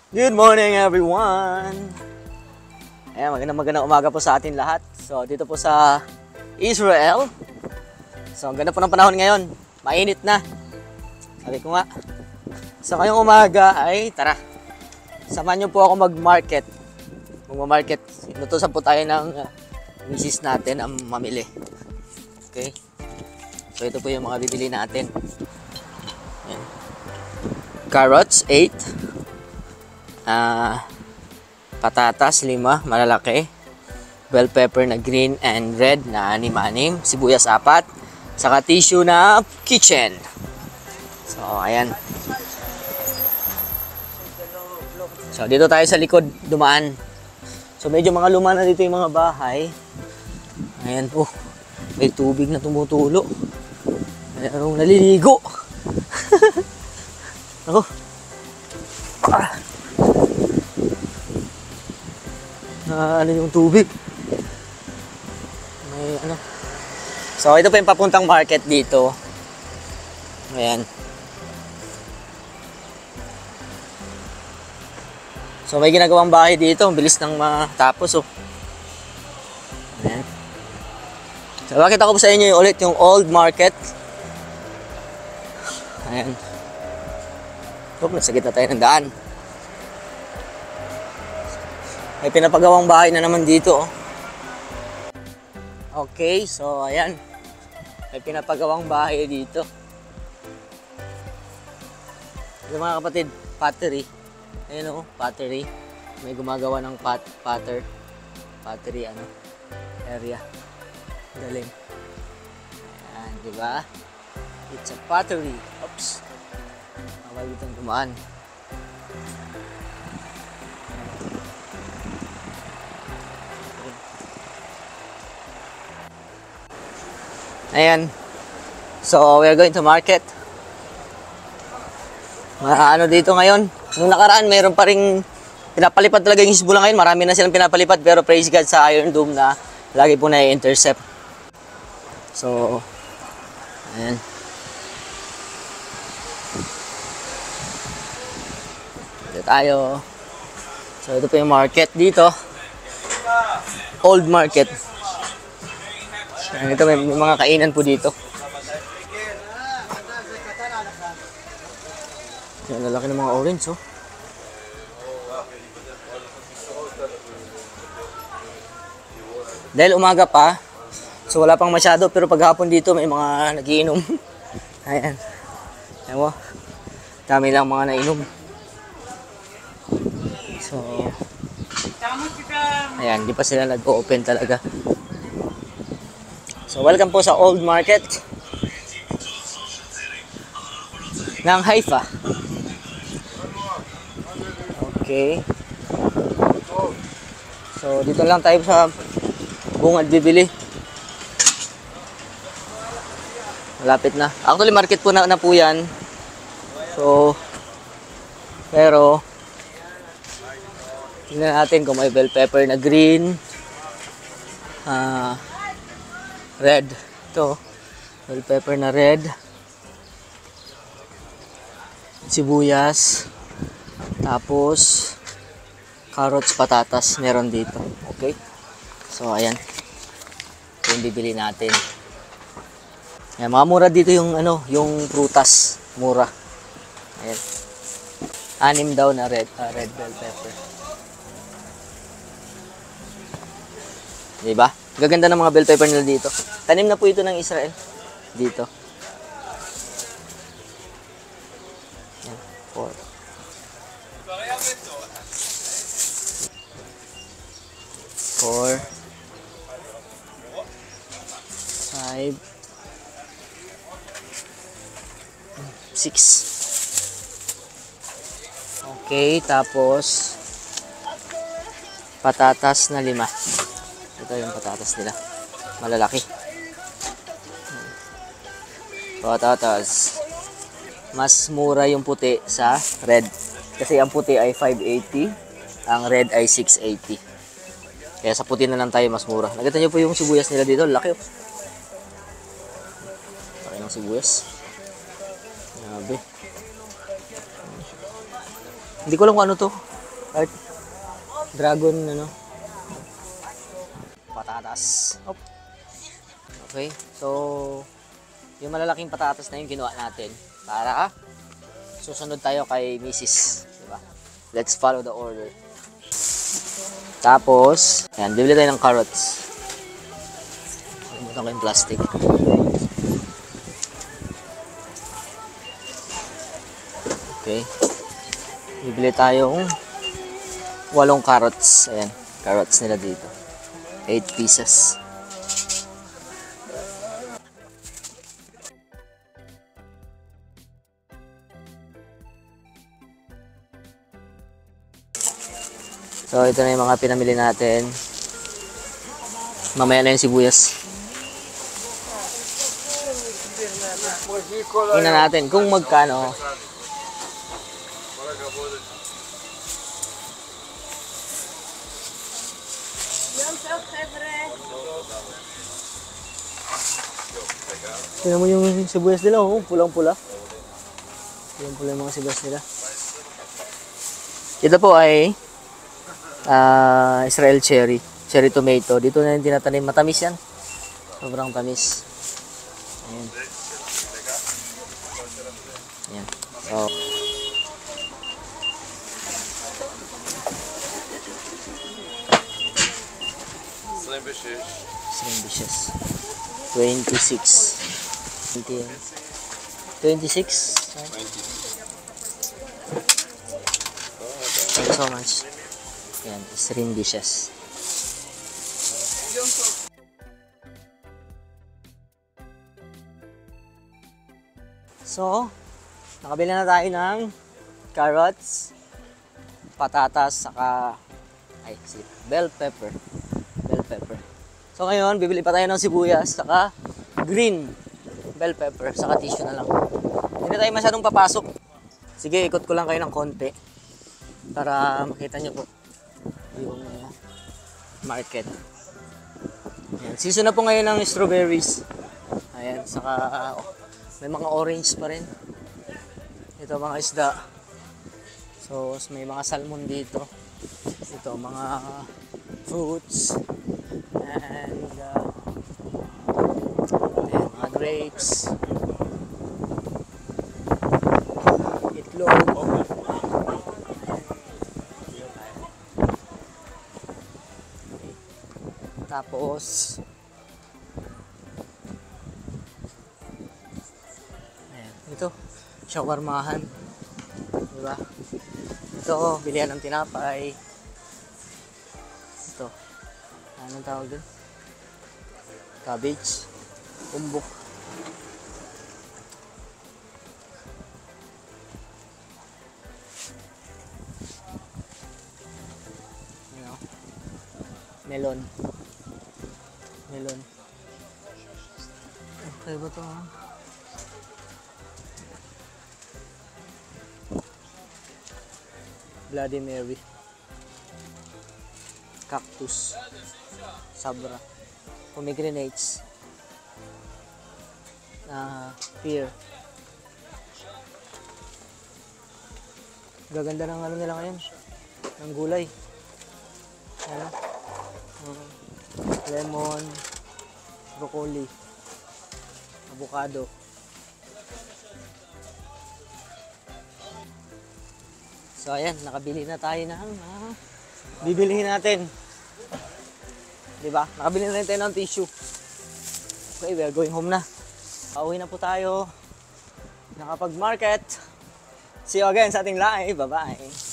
Good morning everyone! Ayan, magandang umaga po sa atin lahat. So, dito po sa Israel. So, ang ganda po ng panahon ngayon. Mainit na. Sabi ko nga. So, ngayong umaga ay, tara. Samahan niyo po ako mag-market. Mag-market. Inutusan po tayo ng misis natin ang mamili. Okay? So, ito po yung mga bibili natin. Ayan. Carrots, 8. Patatas 5, malalaki. Bell pepper na green and red na 6. Sibuyas 4. Saka tissue na kitchen. So, ayan. So, dito tayo sa likod dumaan. So, medyo mga luma na dito yung mga bahay. Ayan po. May tubig na tumutulo. Mayroong naliligo. Ako. Ano yung tubig? May ano. So, ito pa yung papuntang market dito. Ayan. So, may ginagawang bahay dito. Ang bilis nang matapos, oh. Ayan. So, bakit ako sa inyo ulit yung old market? Ayan. So, nasa gitna tayo ng daan. May pinapagawang bahay na naman dito, oh. Okay, so ayan. May pinapagawang bahay dito. Ito mga kapatid, pottery. Ayan, oh, pottery. May gumagawa ng pottery area. Galing. Ayan, di ba? It's a pottery. Oops. Mawag itong dumaan. Ayan. So, we are going to market. Ano dito ngayon? Nung nakaraan, mayroon pa ring pinapalipad talaga yung Hezbollah ngayon. Marami na silang pinapalipad, pero praise God sa Iron Dome na lagi po na-intercept. So, ayan. Dito tayo. So, ito po yung market dito. Old market. Ito may mga kainan po dito. Yan, lalaki ng mga orange, oh. Dahil umaga pa, so wala pang masyado, pero paghapon dito may mga nagiinom. Ayan. Ayan mo. Dami lang mga nainom. So, ayan, di pa sila nag-open talaga. So, welcome po sa Old Market ng Haifa. Okay. So, dito lang tayo sa bungad bibili. Malapit na. Actually, market po na po yan. So, pero, tingnan natin kung may bell pepper na green. Red. Ito. Bell pepper na red. Sibuyas. Tapos, carrots, patatas. Meron dito. Okay? So, ayan. Ito yung bibili natin. Ayan, mga mura dito yung, yung prutas. Mura. Ayan. 6 daw na red bell pepper. Diba? Gaganda ng mga bell pepper nila dito. Tanim na po ito ng Israel. Dito. Ayan. 4. 4. 5. 6. Okay, tapos patatas na 5. Ito yung patatas nila. Malalaki. Patatas. Mas mura yung puti sa red. Kasi ang puti ay 580. Ang red ay 680. Kaya sa puti na lang tayo mas mura. Nakita nyo po yung sibuyas nila dito. Laki, oh. Laki ng sibuyas. Grabe. Hindi ko alam kung ano to. Art. Dragon, ano. Patatas. Hop. Okay. So, yung malalaking patatas na yung ginawa natin. Para susunod tayo kay Mrs. Diba? Let's follow the order. Tapos, ayan, bibili tayo ng carrots. Kalimutan ko yung plastic. Okay. Bibili tayong 8 carrots. Ayan, carrots nila dito. 8 pieces. So, ito na yung mga pinamili natin. Mamaya na yung sibuyas. Tingnan natin kung magkano. Tingnan mo yung sibuyas nila, oh, pulang-pula. Pulang-pula yung mga sibuyas nila. Ito po ay Israel cherry. Cherry tomato. Dito na yung tinatanim. Matamis yan. Sobrang tamis. Ayan. Ayan. So, slim dishes. 26. 26? Thank you so much. Ayan, slim dishes. So, nakabili na tayo ng carrots, patatas, saka bell pepper. Bell pepper. So ngayon, bibili pa tayo ng sibuyas, saka green bell pepper, saka tissue na lang. Hindi na tayo masyadong papasok. Sige, ikot ko lang kayo ng konti para makita nyo po yung market. Ayan. Season na po ngayon ng strawberries. Ayan, saka may mga orange pa rin. Ito mga isda. So, may mga salmon dito. Ito, mga fruits. And ayan, mga grapes. Itlog. Tapos, ayan, ito, shawarmahan. Diba? Ito, bilihan ng tinapay. Ito, anong tawag dun? Cabbage. Umbok. Ano? Melon. Melon. Okay ba ito, ha? Bloody Mary. Cactus. Sabra. Pomegranates. Pear. Gaganda ng ano nila ngayon. Ng gulay. Ano? Lemon. Broccoli. Avocado. So ayan, nakabili na tayo ng bibilihin natin. 'Di ba? Nakabili na rin tayo ng tissue. Okay, we are going home na. Pauwi na po tayo. Nakapag-market. See you again sa ating live. Bye-bye.